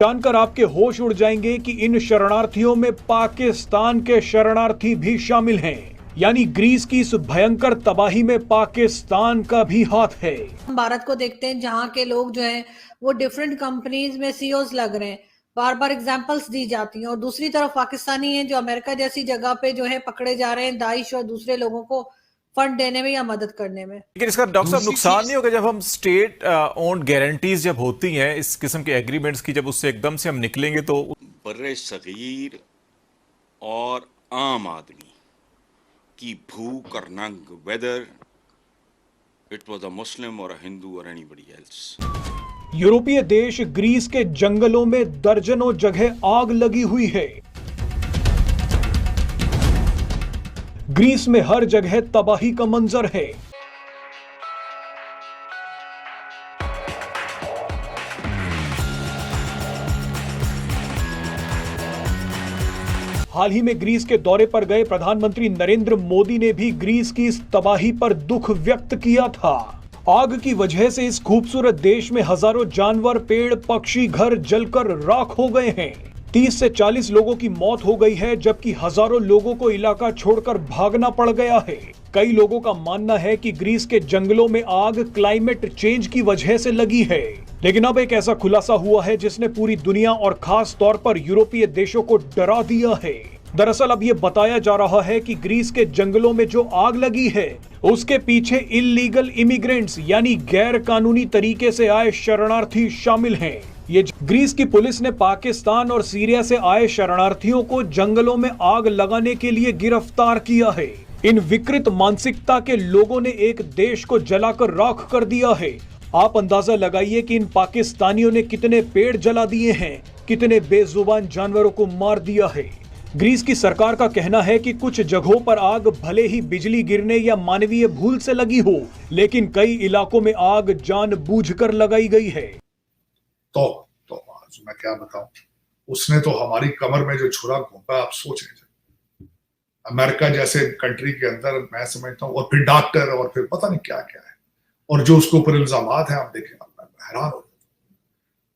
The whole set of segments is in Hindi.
जानकर आपके होश उड़ जाएंगे कि इन शरणार्थियों में पाकिस्तान के शरणार्थी भी शामिल हैं। यानी ग्रीस की इस भयंकर तबाही में पाकिस्तान का भी हाथ है। हम भारत को देखते हैं जहाँ के लोग जो हैं वो डिफरेंट कंपनीज में सीईओज लग रहे हैं, बार बार एग्जांपल्स दी जाती हैं, और दूसरी तरफ पाकिस्तानी हैं जो अमेरिका जैसी जगह पे जो है पकड़े जा रहे हैं दाइश और दूसरे लोगों को फंड देने में या मदद करने में। लेकिन इसका डॉक्टर साहब दूसरी नुकसान चीज नहीं होगा जब हम स्टेट ओन्ड गारंटीज जब होती हैं इस किस्म के एग्रीमेंट्स की, जब उससे एकदम से हम निकलेंगे तो बर्रे सगीर और आम आदमी की भूख और नंग, वेदर इट वाज अ मुस्लिम और अ हिंदू और एनीबडी एल्स। यूरोपीय देश ग्रीस के जंगलों में दर्जनों जगह आग लगी हुई है। ग्रीस में हर जगह तबाही का मंजर है। हाल ही में ग्रीस के दौरे पर गए प्रधानमंत्री नरेंद्र मोदी ने भी ग्रीस की इस तबाही पर दुख व्यक्त किया था। आग की वजह से इस खूबसूरत देश में हजारों जानवर, पेड़, पक्षी, घर जलकर राख हो गए हैं। 30 से 40 लोगों की मौत हो गई है, जबकि हजारों लोगों को इलाका छोड़कर भागना पड़ गया है। कई लोगों का मानना है कि ग्रीस के जंगलों में आग क्लाइमेट चेंज की वजह से लगी है। लेकिन अब एक ऐसा खुलासा हुआ है जिसने पूरी दुनिया और खास तौर पर यूरोपीय देशों को डरा दिया है। दरअसल अब ये बताया जा रहा है कि ग्रीस के जंगलों में जो आग लगी है उसके पीछे इल्लीगल इमिग्रेंट्स यानी गैर कानूनी तरीके से आए शरणार्थी शामिल हैं। ये ग्रीस की पुलिस ने पाकिस्तान और सीरिया से आए शरणार्थियों को जंगलों में आग लगाने के लिए गिरफ्तार किया है। इन विकृत मानसिकता के लोगों ने एक देश को जलाकर राख कर दिया है। आप अंदाजा लगाइए कि इन पाकिस्तानियों ने कितने पेड़ जला दिए हैं, कितने बेजुबान जानवरों को मार दिया है। ग्रीस की सरकार का कहना है कि कुछ जगहों पर आग भले ही बिजली गिरने या मानवीय भूल से लगी हो, लेकिन कई इलाकों में आग जानबूझकर लगाई गई है। तो आज मैं क्या बताऊं, उसने तो हमारी कमर में जो छुरा घोंपा, आप सोच नहीं सकते। अमेरिका जैसे कंट्री के अंदर मैं समझता हूं, और फिर डॉक्टर और फिर पता नहीं क्या क्या है, और जो उसके ऊपर इल्जामात है आप देखें, हैरान हो।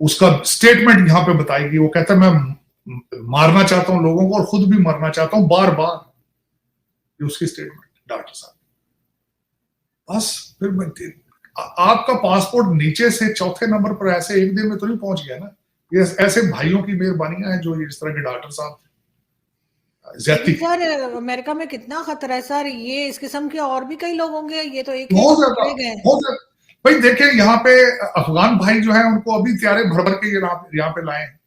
उसका स्टेटमेंट यहां पे बताएगी, वो कहता है मैं मारना चाहता हूं लोगों को और खुद भी मरना चाहता हूं बार बार। ये उसकी स्टेटमेंट डॉक्टर साहब। बस फिर आपका पासपोर्ट नीचे से चौथे नंबर पर ऐसे एक दिन में तो नहीं पहुंच गया ना। ये ऐसे भाइयों की मेहरबानियां हैं जो इस तरह के डॉक्टर साहब सर अमेरिका में कितना खतरा है सर, ये इस किस्म के और भी कई लोग होंगे, ये तो एक बहुत ज्यादा। भाई देखिए यहाँ पे अफगान भाई जो है उनको अभी त्यारे भर भर के यहाँ पे लाए हैं।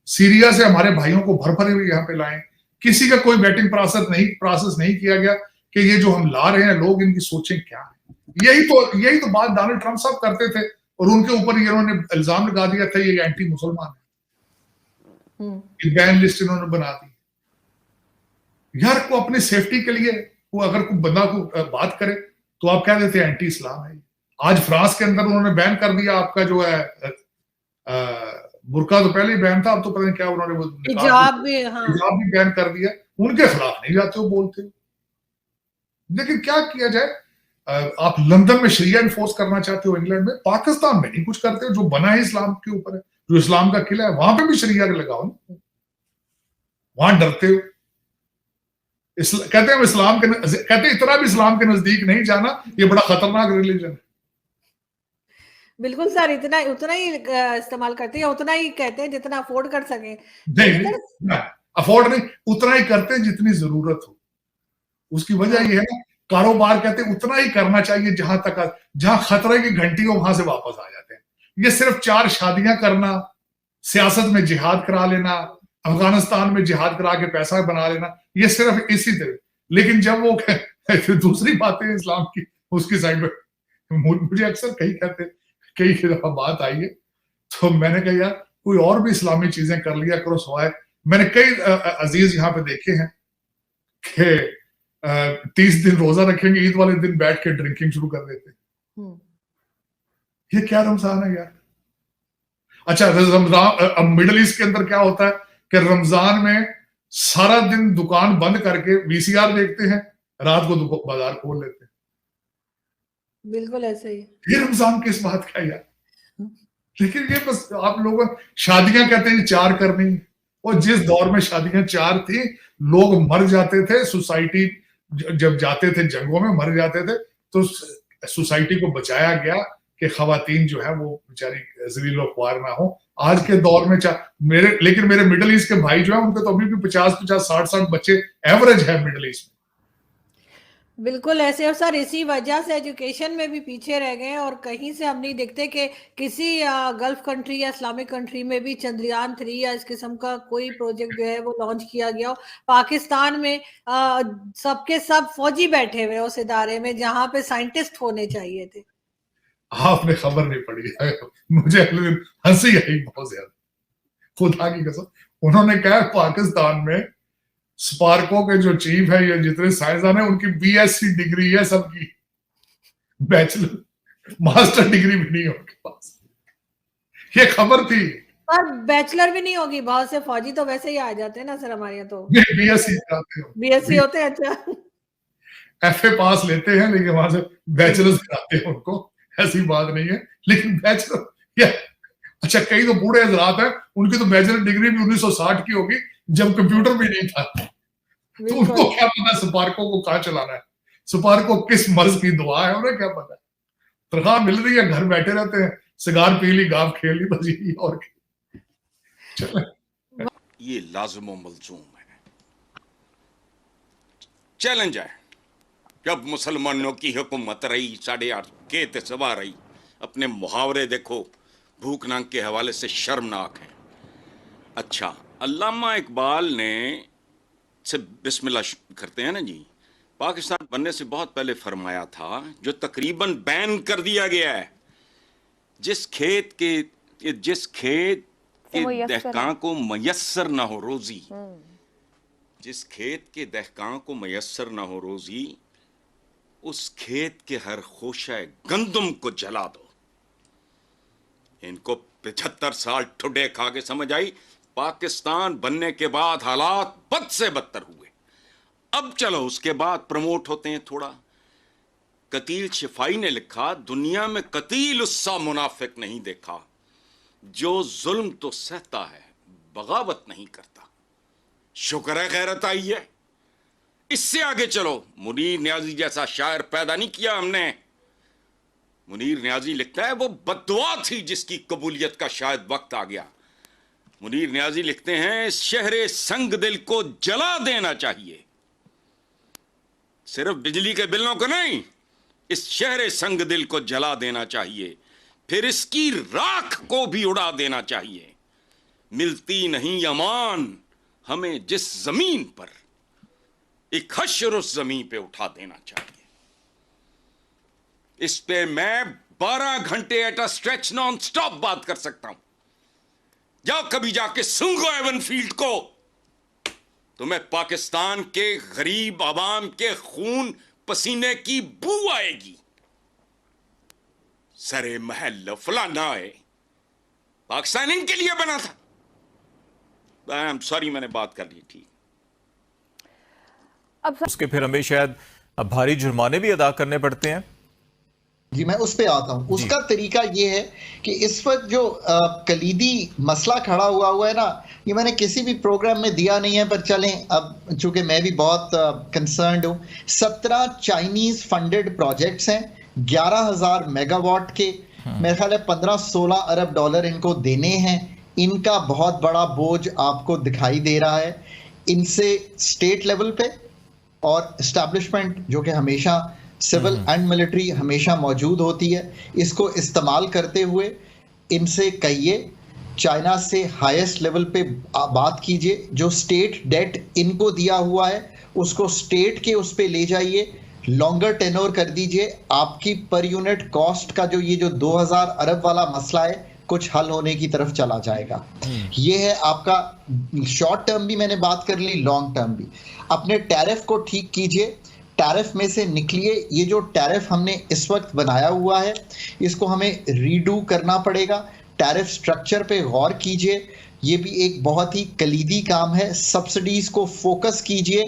सीरिया से हमारे भाइयों को भर भर यहाँ पे लाए। किसी का कोई वेटिंग प्रोसेस नहीं किया गया कि ये जो हम ला रहे हैं लोग, इनकी सोचें क्या है। यही तो बात डोनाल्ड ट्रंप साहब करते थे, और उनके ऊपर इन्होंने इल्जाम लगा दिया था ये एंटी मुसलमान है। बैन लिस्ट इन्होंने बना दी। यार को अपनी सेफ्टी के लिए वो अगर कोई बंदा को बात करे तो आप कह देते एंटी इस्लाम है। आज फ्रांस के अंदर उन्होंने बैन कर दिया आपका जो है बुर्का, तो पहले ही बैन था, अब तो पता नहीं क्या उन्होंने हिजाब भी बैन कर दिया। उनके खिलाफ नहीं जाते हो बोलते हो। लेकिन क्या किया जाए, आप लंदन में शरिया इन्फोर्स करना चाहते हो, इंग्लैंड में, पाकिस्तान में नहीं कुछ करते हो। जो बना है इस्लाम के ऊपर है, जो इस्लाम का किला है, वहां पे भी शरिया लगाओ ना। वहां डरते हो। कहते हैं इस्लाम के, कहते इतना भी इस्लाम के नजदीक नहीं जाना, ये बड़ा खतरनाक रिलीजन है। बिल्कुल सर, उतना ही इस्तेमाल करते हैं, उतना ही कहते हैं जितना अफोर्ड कर सके। नहीं, अफोर्ड नहीं, उतना ही करते हैं जितनी जरूरत हो। उसकी वजह यह है ना, कारोबार कहते हैं उतना ही करना चाहिए जहां खतरे की घंटी हो, वहां से वापस आ जाते हैं। ये सिर्फ 4 शादियां करना, सियासत में जिहाद करा लेना, अफगानिस्तान में जिहाद करा के पैसा बना लेना, ये सिर्फ इसी तरह। लेकिन जब वो दूसरी बातें इस्लाम की उसकी साइड में, मुझे अक्सर कई दफा बात आई है, तो मैंने कहा यार कोई और भी इस्लामी चीजें कर लिया करो सवाए। मैंने कई अजीज यहाँ पे देखे हैं कि 30 दिन रोजा रखेंगे, ईद वाले दिन बैठ के ड्रिंकिंग शुरू कर देते। ये क्या रमजान है यार। अच्छा, रमजान मिडिल ईस्ट के अंदर क्या होता है कि रमजान में सारा दिन दुकान बंद करके वीसीआर देखते हैं, रात को बाजार खोल लेते हैं। बिल्कुल ऐसे ही। ये रमजान किस बात का यार। लेकिन ये बस आप लोग शादियां कहते हैं 4 करनी, और जिस दौर में शादियां 4 थी, लोग मर जाते थे, सोसाइटी जब जाते थे जंगों में मर जाते थे, तो सोसाइटी को बचाया गया कि खवातीन जो है वो बेचारी ज़लील व ख्वार ना हो। आज के दौर में लेकिन मेरे मिडिल ईस्ट के भाई जो है उनके तो अभी भी 50-50 60-60 बच्चे एवरेज है मिडिल ईस्ट में। बिल्कुल ऐसे, और सर इसी वजह से एजुकेशन में भी पीछे रह गए, और कहीं से हम नहीं देखते कि किसी गल्फ कंट्री या इस्लामिक कंट्री में भी चंद्रयान 3 या इस किस्म का कोई प्रोजेक्ट जो है वो लॉन्च किया गया हो। पाकिस्तान में सबके सब फौजी बैठे हुए उस इदारे में जहां पे साइंटिस्ट होने चाहिए थे। आपने खबर नहीं पड़ी है, मुझे अगले दिन हंसी आई बहुत ज्यादा, खुदा की कसम। उन्होंने कहा पाकिस्तान में स्पार्को के जो चीफ है, ये जितने साइंसदान है, उनकी बीएससी डिग्री है सबकी, बैचलर मास्टर डिग्री भी नहीं है उनके पास। ये खबर थी। पर बैचलर भी नहीं होगी, बहुत से फौजी तो वैसे ही आ जाते हैं ना सर, हमारे यहाँ तो बीएससी होते हैं। अच्छा, एफए पास लेते हैं, लेकिन वहां से बैचलर्स कराते हैं उनको, ऐसी बात नहीं है। लेकिन बैचलर अच्छा, कई तो बूढ़े हजरात हैं, उनकी तो बैचलर डिग्री भी 1960 की होगी, जब कंप्यूटर भी नहीं था। तो उनको क्या पता स्पार्को को कहां चलाना है, स्पार्को किस मर्ज की दुआ है, उन्हें क्या पता। तनख्वाह मिल रही है, घर बैठे रहते हैं, सिगार पी ली, गाँव खेल ली, बस यही। और ये लाज़िम व मलज़ूम है, चैलेंज है। जब मुसलमानों की हुकूमत रही, 8.5 के सवा रही, अपने मुहावरे देखो, भूख नांग के हवाले से शर्मनाक है। अच्छा, अल्लामा इकबाल ने से बिस्मिल्लाह करते हैं ना जी, पाकिस्तान बनने से बहुत पहले फरमाया था, जो तकरीबन बैन कर दिया गया है, जिस खेत के दहकां को मयस्सर ना हो रोजी, जिस खेत के दहकां को मयस्सर ना हो रोजी, उस खेत के हर खोशा गंदम को जला दो। इनको 75 साल ठुडे खा के समझ आई, पाकिस्तान बनने के बाद हालात बद से बदतर हुए। अब चलो उसके बाद प्रमोट होते हैं थोड़ा। कतील शिफाई ने लिखा, दुनिया में कतील उससा मुनाफिक नहीं देखा, जो जुल्म तो सहता है बगावत नहीं करता। शुक्र है गैरत आई है। इससे आगे चलो, मुनीर न्याजी जैसा शायर पैदा नहीं किया हमने। मुनीर न्याजी लिखता है, वो बद्दुआ थी जिसकी कबूलियत का शायद वक्त आ गया। मुनीर न्याजी लिखते हैं, इस शहरे संग दिल को जला देना चाहिए, सिर्फ बिजली के बिलों को नहीं, इस शहरे संग दिल को जला देना चाहिए, फिर इसकी राख को भी उड़ा देना चाहिए। मिलती नहीं अमान हमें जिस जमीन पर, एक हश्र उस जमीन पे उठा देना चाहिए। इस पे मैं 12 घंटे at a stretch non stop बात कर सकता हूं। जाओ कभी जाके सुंगो एवन फील्ड को, तुम्हें पाकिस्तान के गरीब आवाम के खून पसीने की बू आएगी। सरे महल फलाना है, पाकिस्तान इनके लिए बना था। आई एम सॉरी, मैंने बात कर ली थी। अब उसके फिर हमें शायद भारी जुर्माने भी अदा करने पड़ते हैं। जी, मैं उस पे आता हूं। उसका तरीका ये है कि इस वक्त जो कलीदी मसला खड़ा हुआ है ना, ये मैंने किसी भी प्रोग्राम में दिया नहीं है, पर चलें अब चूंकि मैं भी बहुत कंसर्न्ड हूं। 17 चाइनीज फंडेड प्रोजेक्ट्स हैं, 11,000 मेगावाट के, मेरे ख्याल है 15-16 अरब डॉलर इनको देने हैं। इनका बहुत बड़ा बोझ आपको दिखाई दे रहा है। इनसे स्टेट लेवल पे और एस्टैब्लिशमेंट जो कि हमेशा सिविल एंड मिलिट्री हमेशा मौजूद होती है, इसको इस्तेमाल करते हुए इनसे कहिए, चाइना से हाईएस्ट लेवल पे बात कीजिए। जो स्टेट डेट इनको दिया हुआ है उसको स्टेट के उस पे ले जाइए, लॉन्गर टेनोर कर दीजिए। आपकी पर यूनिट कॉस्ट का जो ये जो 2000 अरब वाला मसला है कुछ हल होने की तरफ चला जाएगा। ये है आपका शॉर्ट टर्म भी मैंने बात कर ली, लॉन्ग टर्म भी। अपने टैरिफ को ठीक कीजिए, टैरिफ में से निकलिए। ये जो टैरिफ हमने इस वक्त बनाया हुआ है इसको हमें रीडू करना पड़ेगा। टैरिफ स्ट्रक्चर पे गौर कीजिए, ये भी एक बहुत ही कलीदी काम है। सब्सिडीज को फोकस कीजिए।